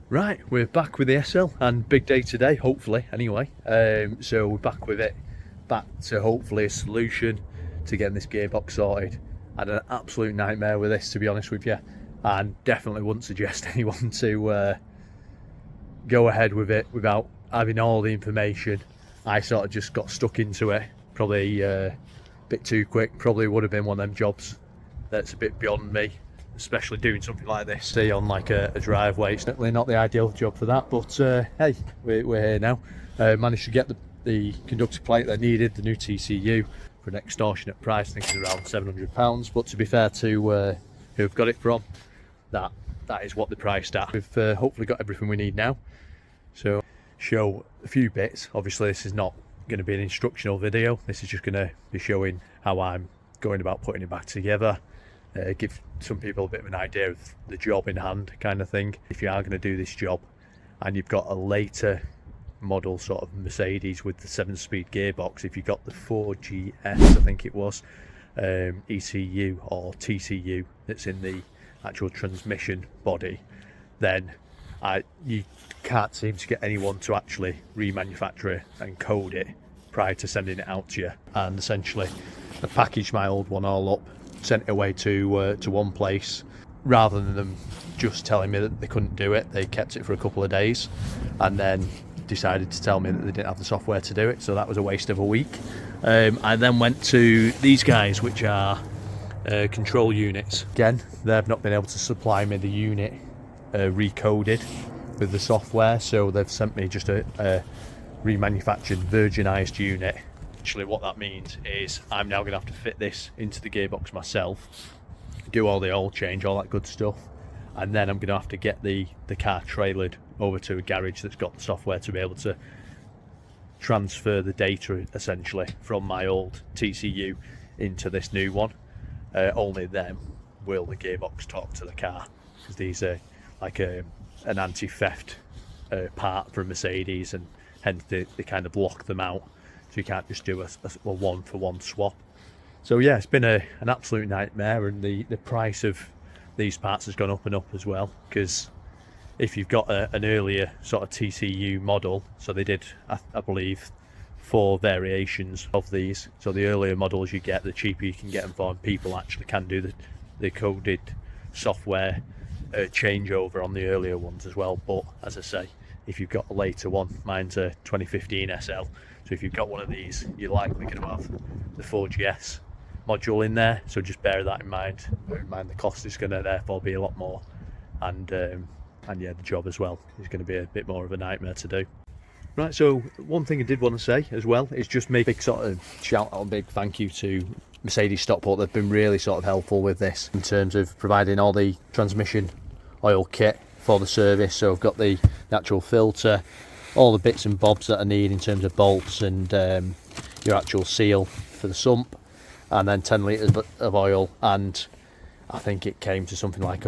Right, we're back with the SL, and big day today, hopefully, anyway. So we're back with it, back to hopefully a solution to getting this gearbox sorted. I had an absolute nightmare with this, to be honest with you, and definitely wouldn't suggest anyone to go ahead with it without having all the information. I sort of just got stuck into it, probably a bit too quick. Probably would have been one of them jobs that's a bit beyond me, especially doing something like this, say on like a driveway. It's certainly not the ideal job for that, but hey, we're here now. Managed to get the conductor plate that I needed, the new TCU, for an extortionate price. I think it's around £700, but to be fair to who I've got it from, that is what they priced at. We've hopefully got everything we need now, so show a few bits. Obviously this is not going to be an instructional video, this is just going to be showing how I'm going about putting it back together. Give some people a bit of an idea of the job in hand, kind of thing. If you are going to do this job and you've got a later model sort of Mercedes with the 7-speed gearbox, if you've got the 4GS, I think it was, ECU or TCU that's in the actual transmission body, then you can't seem to get anyone to actually remanufacture it and code it prior to sending it out to you. And essentially I packaged my old one all up, sent it away to one place. Rather than them just telling me that they couldn't do it, they kept it for a couple of days and then decided to tell me that they didn't have the software to do it, so that was a waste of a week. I then went to these guys, which are control units. Again, they've not been able to supply me the unit recoded with the software, so they've sent me just a remanufactured virginized unit. Actually what that means is I'm now going to have to fit this into the gearbox myself, do all the oil change, all that good stuff, and then I'm going to have to get the car trailered over to a garage that's got the software to be able to transfer the data essentially from my old TCU into this new one. Only then will the gearbox talk to the car, because these are like an anti-theft part for Mercedes, and hence they kind of lock them out. So you can't just do a one-for-one swap. So yeah, it's been an absolute nightmare, and the price of these parts has gone up and up as well, because if you've got an earlier sort of TCU model, so they did, I believe, 4 variations of these. So the earlier models you get, the cheaper you can get them for, and people actually can do the coded software changeover on the earlier ones as well. But as I say, if you've got a later one, mine's a 2015 SL, so if you've got one of these, you're likely going to have the 4GS module in there, so just bear that in mind. Bear in mind the cost is going to therefore be a lot more, and yeah, the job as well is going to be a bit more of a nightmare to do. Right, so one thing I did want to say as well is just make a big sort of shout out, a big thank you to Mercedes Stockport. They've been really sort of helpful with this in terms of providing all the transmission oil kit for the service. So I've got the actual filter, all the bits and bobs that I need in terms of bolts and your actual seal for the sump, and then 10 litres of oil, and I think it came to something like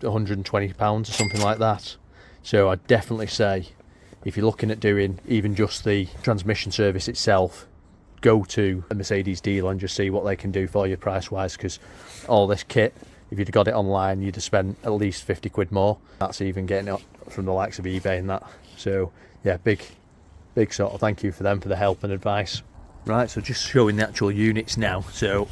£120 or something like that. So I'd definitely say, if you're looking at doing even just the transmission service itself, go to a Mercedes dealer and just see what they can do for you price wise, because all this kit, if you'd got it online, you'd have spent at least 50 quid more. That's even getting it from the likes of eBay and that. So yeah, big sort of thank you for them for the help and advice. Right, so just showing the actual units now. So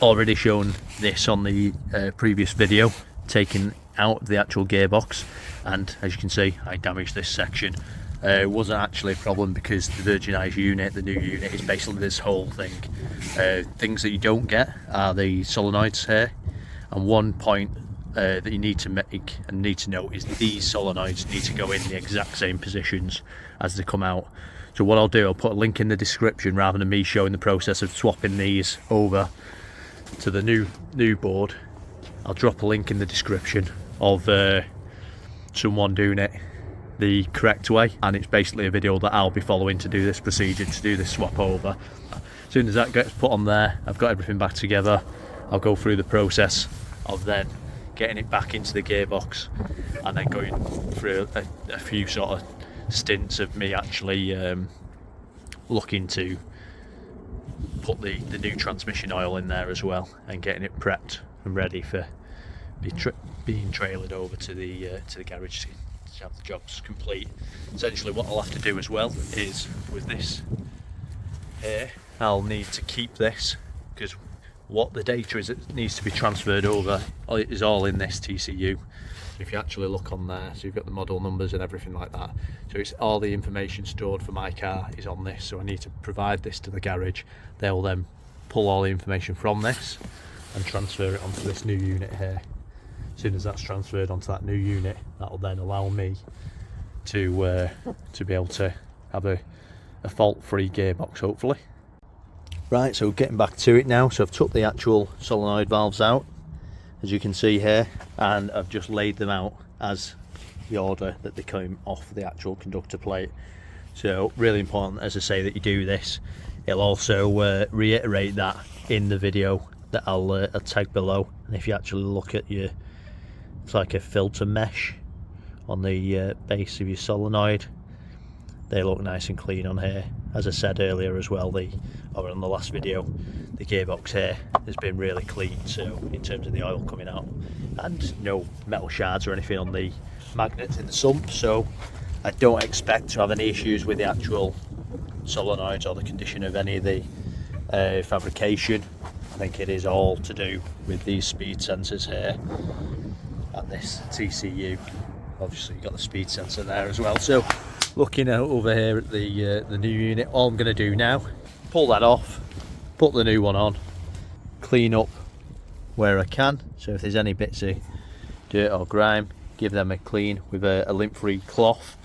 already shown this on the previous video, taking out the actual gearbox, and as you can see, I damaged this section. It wasn't actually a problem because the virginized unit, the new unit, is basically this whole thing. Things that you don't get are the solenoids here, and one point that you need to make and need to know is these solenoids need to go in the exact same positions as they come out. So what I'll do, I'll put a link in the description rather than me showing the process of swapping these over to the new board. I'll drop a link in the description of someone doing it the correct way, and it's basically a video that I'll be following to do this procedure, to do this swap over. As soon as that gets put on there, I've got everything back together. I'll go through the process of then getting it back into the gearbox, and then going through a few sort of stints of me actually looking to put the new transmission oil in there as well, and getting it prepped and ready for being trailered over to the garage to have the jobs complete. Essentially what I'll have to do as well is with this here, I'll need to keep this, because what the data is that needs to be transferred over is all in this TCU. If you actually look on there, so you've got the model numbers and everything like that, so it's all the information stored for my car is on this. So I need to provide this to the garage. They'll then pull all the information from this and transfer it onto this new unit here. As soon as that's transferred onto that new unit, that will then allow me to be able to have a fault-free gearbox, hopefully. Right, so getting back to it now. So I've took the actual solenoid valves out, as you can see here, and I've just laid them out as the order that they came off the actual conductor plate. So really important, as I say, that you do this. It'll also reiterate that in the video that I'll tag below. And if you actually look at your, it's like a filter mesh on the base of your solenoid, they look nice and clean on here. As I said earlier as well, or in the last video, the gearbox here has been really clean, so in terms of the oil coming out, and no metal shards or anything on the magnets in the sump, so I don't expect to have any issues with the actual solenoids or the condition of any of the fabrication. I think it is all to do with these speed sensors here and this TCU. Obviously you've got the speed sensor there as well. So looking out over here at the new unit, all I'm going to do now, pull that off, put the new one on, clean up where I can. So if there's any bits of dirt or grime, give them a clean with a lint-free cloth,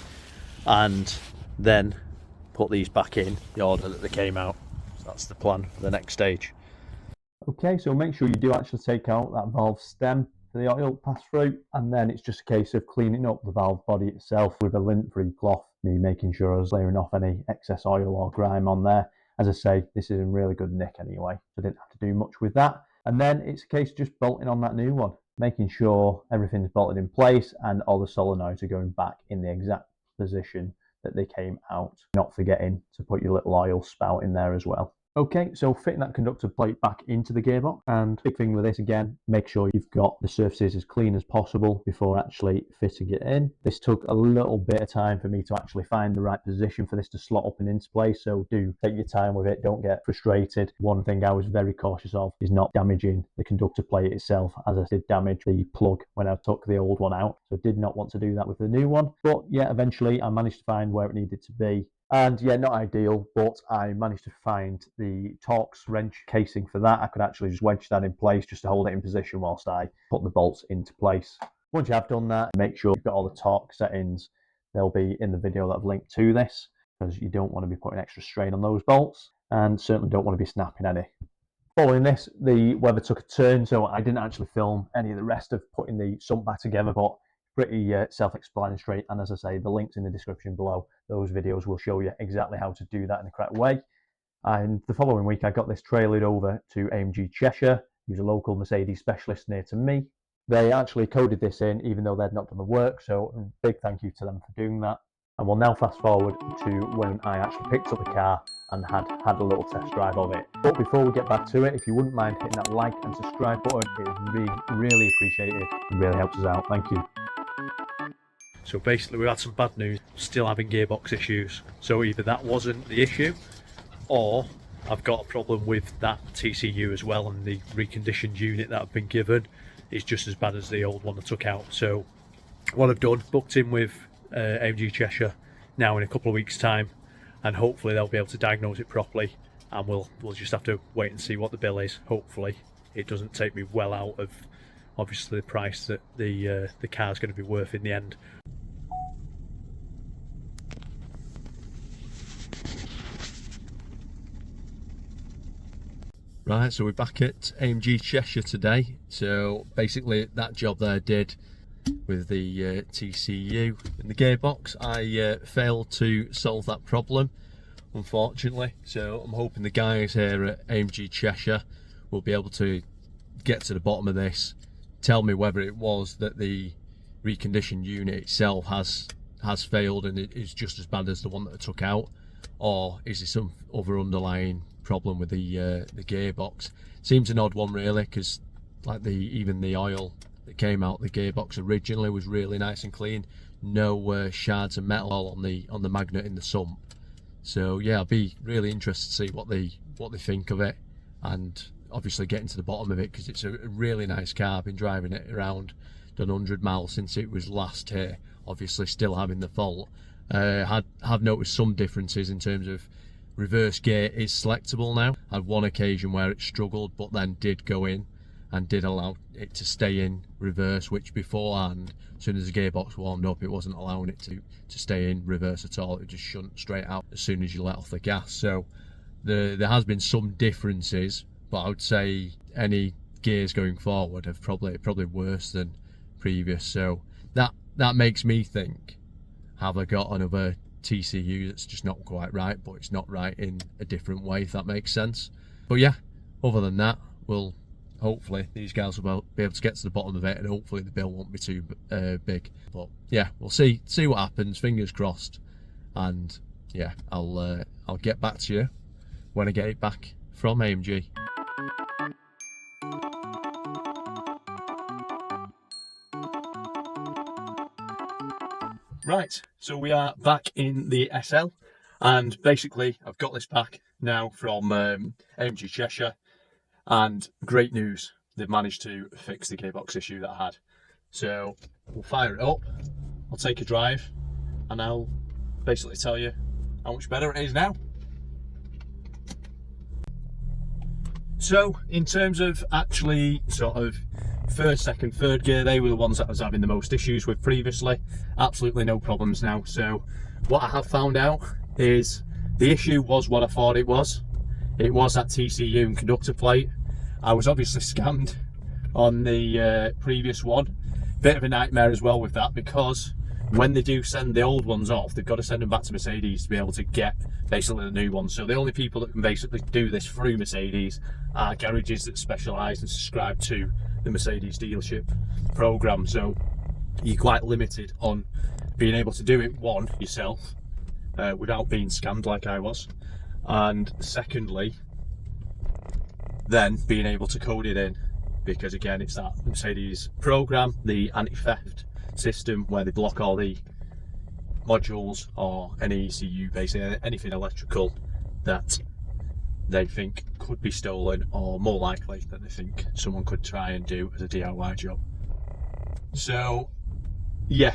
and then put these back in the order that they came out. So that's the plan for the next stage. Okay, so make sure you do actually take out that valve stem for the oil pass through, and then it's just a case of cleaning up the valve body itself with a lint-free cloth, me making sure I was layering off any excess oil or grime on there. As I say, this is in really good nick anyway, so I didn't have to do much with that. And then it's a case of just bolting on that new one, making sure everything's bolted in place and all the solenoids are going back in the exact position that they came out, not forgetting to put your little oil spout in there as well. Okay, so fitting that conductor plate back into the gearbox, and big thing with this again, make sure you've got the surfaces as clean as possible before actually fitting it in. This took a little bit of time for me to actually find the right position for this to slot up and into place, so do take your time with it, don't get frustrated. One thing I was very cautious of is not damaging the conductor plate itself, as I did damage the plug when I took the old one out, so did not want to do that with the new one. But yeah, eventually I managed to find where it needed to be. And yeah, not ideal, but I managed to find the Torx wrench casing for that. I could actually just wedge that in place just to hold it in position whilst I put the bolts into place. Once you have done that, make sure you've got all the torque settings. They'll be in the video that I've linked to this, because you don't want to be putting extra strain on those bolts, and certainly don't want to be snapping any. Following this, the weather took a turn, so I didn't actually film any of the rest of putting the sump back together, but pretty self-explanatory, and as I say, the link's in the description below. Those videos will show you exactly how to do that in the correct way. And the following week I got this trailered over to AMG Cheshire, who's a local Mercedes specialist near to me. They actually coded this in even though they'd not done the work, so a big thank you to them for doing that. And we'll now fast forward to when I actually picked up the car and had a little test drive of it. But before we get back to it, if you wouldn't mind hitting that like and subscribe button, it would be really appreciated and really helps us out. Thank you. So basically we had some bad news, still having gearbox issues. So either that wasn't the issue, or I've got a problem with that TCU as well, and the reconditioned unit that I've been given is just as bad as the old one I took out. So what I've done, booked in with AMG Cheshire now in a couple of weeks time, and hopefully they'll be able to diagnose it properly, and we'll just have to wait and see what the bill is. Hopefully it doesn't take me well out of obviously the price that the car's going to be worth in the end. Right, so we're back at AMG Cheshire today. So basically that job there I did with the TCU and the gearbox, I failed to solve that problem, unfortunately. So I'm hoping the guys here at AMG Cheshire will be able to get to the bottom of this, tell me whether it was that the reconditioned unit itself has failed and it is just as bad as the one that I took out, or is there some other underlying problem with the gearbox. Seems an odd one really, because like even the oil that came out the gearbox originally was really nice and clean. No shards of metal on the magnet in the sump. So yeah, I'll be really interested to see what they think of it, and obviously getting to the bottom of it, because it's a really nice car. I've been driving it around, done 100 miles since it was last here, obviously still having the fault. Have noticed some differences in terms of reverse gear is selectable now. I had one occasion where it struggled, but then did go in and did allow it to stay in reverse, which beforehand, as soon as the gearbox warmed up, it wasn't allowing it to stay in reverse at all. It just shunt straight out as soon as you let off the gas. So there has been some differences, but I would say any gears going forward have probably worse than previous. So that makes me think, have I got another TCU that's just not quite right, but it's not right in a different way, if that makes sense. But yeah, other than that, hopefully these guys will be able to get to the bottom of it, and hopefully the bill won't be too big. But yeah, we'll see what happens, fingers crossed. And yeah, I'll get back to you when I get it back from AMG. Right, so we are back in the SL, and basically I've got this back now from AMG Cheshire, and great news, they've managed to fix the gearbox issue that I had. So we'll fire it up, I'll take a drive, and I'll basically tell you how much better it is now. So in terms of actually sort of first, second, third gear, they were the ones that I was having the most issues with previously. Absolutely no problems now. So what I have found out is the issue was what I thought it was. It was that TCU and conductor plate. I was obviously scammed on the previous one. Bit of a nightmare as well with that, because when they do send the old ones off, they've got to send them back to Mercedes to be able to get basically the new ones. So the only people that can basically do this through Mercedes are garages that specialise and subscribe to the Mercedes dealership program. So you're quite limited on being able to do it, one, yourself, without being scammed like I was, and secondly, then being able to code it in, because again, it's that Mercedes program, the anti-theft system, where they block all the modules or any ECU, basically anything electrical that they think could be stolen, or more likely that they think someone could try and do as a DIY job. So yeah,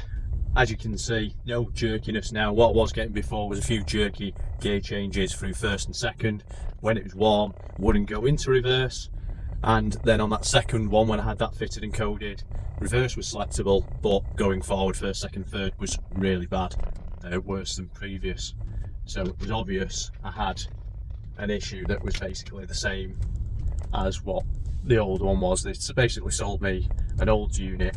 as you can see, no jerkiness now. What I was getting before was a few jerky gear changes through first and second. When it was warm, wouldn't go into reverse, and then on that second one, when I had that fitted and coded, reverse was selectable, but going forward, first, second, third was really bad, worse than previous. So it was obvious I had an issue that was basically the same as what the old one was. They basically sold me an old unit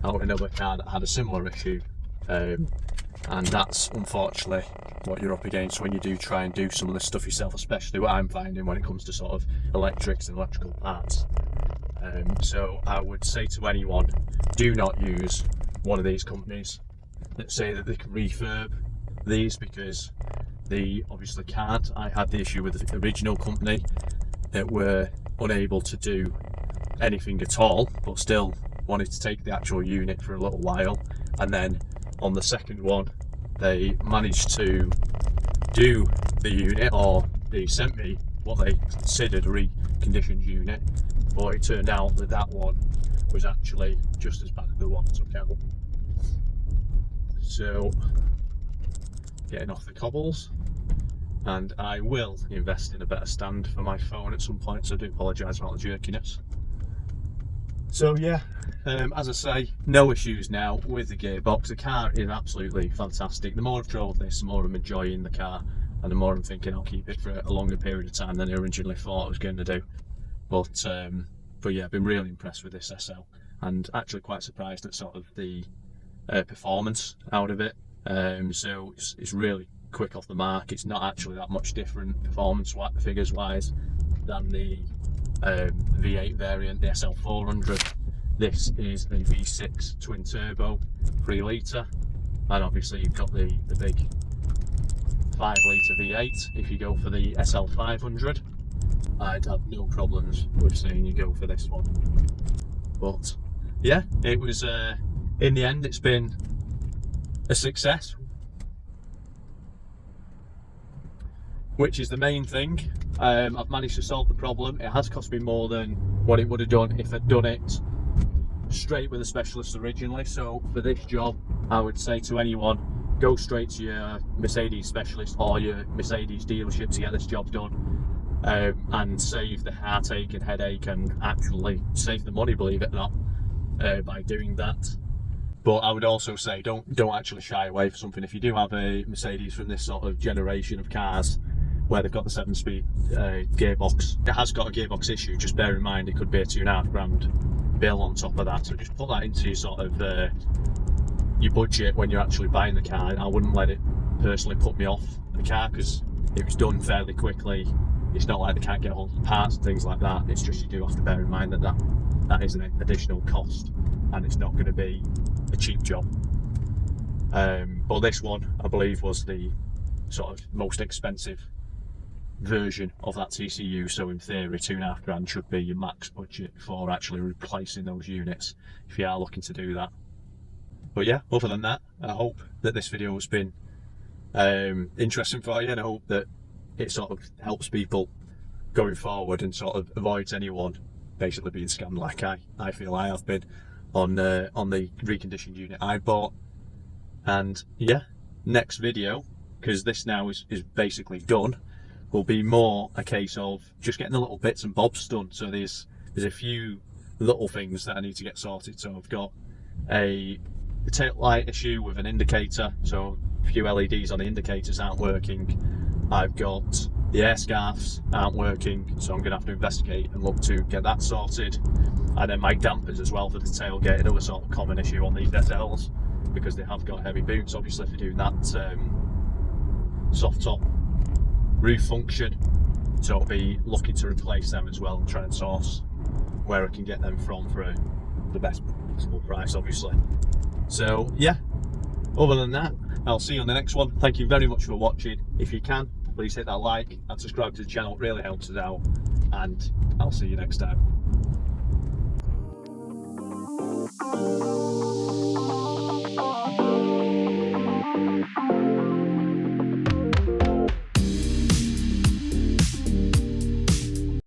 out of another car that had a similar issue, and that's unfortunately what you're up against when you do try and do some of this stuff yourself, especially what I'm finding when it comes to sort of electrics and electrical parts. So I would say to anyone, do not use one of these companies that say that they can refurb these, because they obviously can't. I had the issue with the original company that were unable to do anything at all, but still wanted to take the actual unit for a little while, and then on the second one they managed to do the unit, or they sent me what they considered a reconditioned unit, but it turned out that that one was actually just as bad as the one I took out. So getting off the cobbles, and I will invest in a better stand for my phone at some point, so I do apologise about the jerkiness. So yeah, as I say, no issues now with the gearbox. The car is absolutely fantastic. The more I've drove this, the more I'm enjoying the car, and the more I'm thinking I'll keep it for a longer period of time than I originally thought I was going to do. But yeah, I've been really impressed with this SL, and actually quite surprised at sort of the performance out of it. So it's really quick off the mark. It's not actually that much different performance figures wise than the V8 variant, the SL400. This is a V6 twin turbo 3 litre, and obviously you've got the big 5 litre V8 if you go for the SL500. I'd have no problems with saying you go for this one, but yeah, it was in the end it's been a success, which is the main thing. I've managed to solve the problem. It has cost me more than what it would have done if I'd done it straight with a specialist originally. So for this job, I would say to anyone, go straight to your Mercedes specialist or your Mercedes dealership to get this job done, and save the heartache and headache, and actually save the money, believe it or not, by doing that. But I would also say don't actually shy away from something. If you do have a Mercedes from this sort of generation of cars where they've got the 7-speed gearbox, it has got a gearbox issue, just bear in mind it could be a £2.5 bill on top of that. So just put that into your sort of your budget when you're actually buying the car. I wouldn't let it personally put me off the car, because it was done fairly quickly. It's not like they can't get hold of parts and things like that. It's just you do have to bear in mind that that is an additional cost, and it's not going to be a cheap job. But this one, I believe, was the sort of most expensive version of that TCU, so in theory £2.5 should be your max budget for actually replacing those units if you are looking to do that. But yeah, other than that, I hope that this video has been interesting for you, and I hope that it sort of helps people going forward and sort of avoids anyone basically being scammed like I feel I have been on the reconditioned unit I bought. And yeah, next video, because this now is basically done, will be more a case of just getting the little bits and bobs done. So there's a few little things that I need to get sorted. So I've got a tail light issue with an indicator, so a few LEDs on the indicators aren't working. I've got the air scarves aren't working, so I'm going to have to investigate and look to get that sorted. And then my dampers as well for the tailgate, another sort of common issue on these SLs, because they have got heavy boots, obviously, for doing that soft top roof function. So I'll be looking to replace them as well and try and source where I can get them from for the best possible price, obviously. So yeah, other than that, I'll see you on the next one. Thank you very much for watching. If you can, please hit that like and subscribe to the channel, it really helps us out, and I'll see you next time.